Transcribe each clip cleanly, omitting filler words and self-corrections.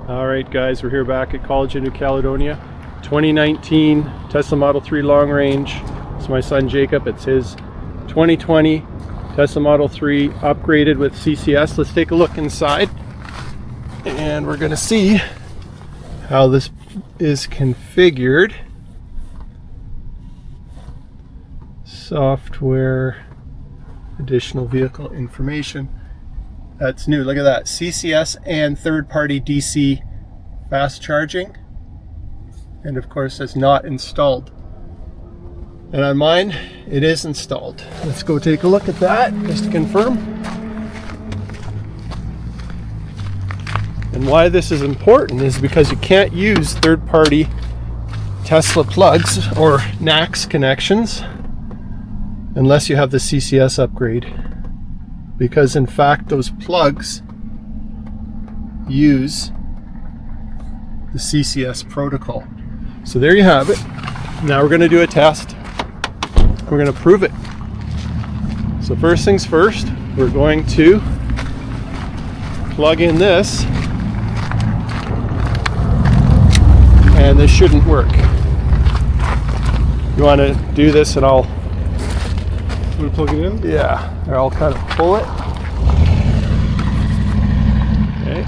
All right, guys, we're here back at College of New Caledonia. 2019 Tesla Model 3 long range. It's my son Jacob. It's his 2020 Tesla Model 3 upgraded with CCS. Let's take a look inside and we're going to see how this is configured. Software, additional vehicle information. That's new. Look at that. CCS and third-party DC fast charging. And of course, it's not installed. And on mine, it is installed. Let's go take a look at that just to confirm. And why this is important is because you can't use third-party Tesla plugs or NACS connections unless you have the CCS upgrade. Because in fact, those plugs use the CCS protocol. So there you have it. Now we're going to do a test. We're going to prove it. So first things first, we're going to plug in this, and this shouldn't work. You want to do this and I'll plug it in? Yeah, or I'll kind of pull it. Okay.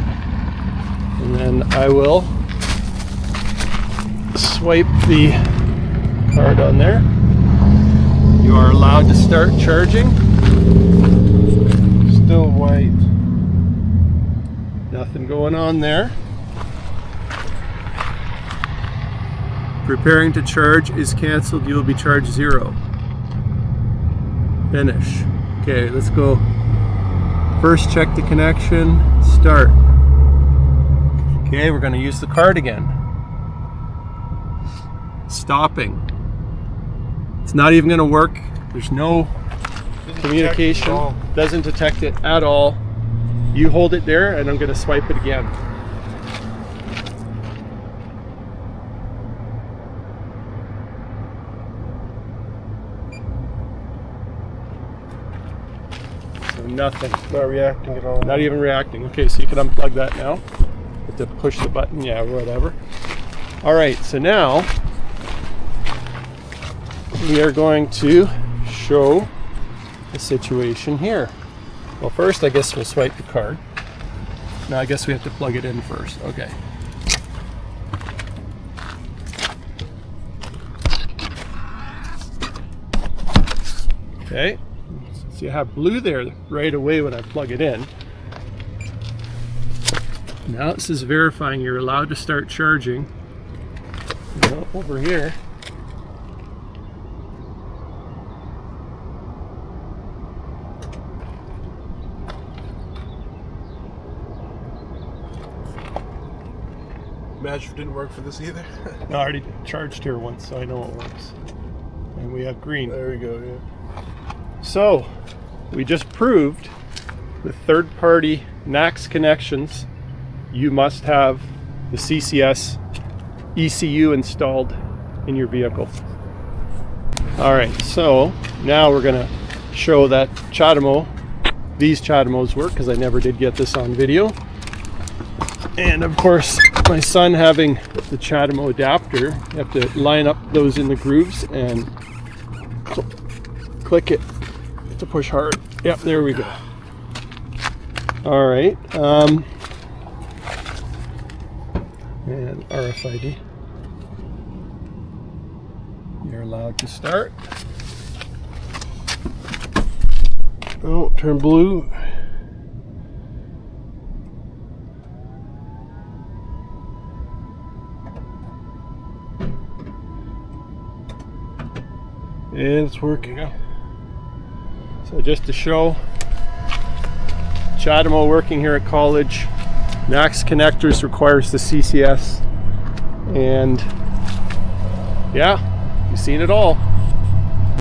And then I will swipe the card on there. You are allowed to start charging. Still white. Nothing going on there. Preparing to charge is canceled. You will be charged 0. Finish. Okay, let's go. First, check the connection. Start. Okay, we're going to use the card again. Stopping. It's not even going to work. There's no communication. Doesn't detect it at all. You hold it there, and I'm going to swipe it again. Nothing. Not reacting at all. Not even reacting. Okay, so you can unplug that now. Have to push the button, yeah, whatever. All right, so now we are going to show the situation here. Well, first, I guess we'll swipe the card. Now, I guess we have to plug it in first. Okay. Okay. So you have blue there right away when I plug it in. Now this is verifying you're allowed to start charging. Well, over here. Imagine if it didn't work for this either. I already charged here once, so I know it works. And we have green. There we go, yeah. So, we just proved with third-party NACS connections, you must have the CCS ECU installed in your vehicle. All right, so now we're going to show that these CHAdeMOs work, because I never did get this on video. And of course, my son having the CHAdeMO adapter, you have to line up those in the grooves and click it to push hard. Yep, there we go. All right. And RFID. You're allowed to start. Oh, turn blue. And it's working. There you go. So just to show CHAdeMO working here at college, NACS connectors requires the CCS, and yeah, you've seen it all.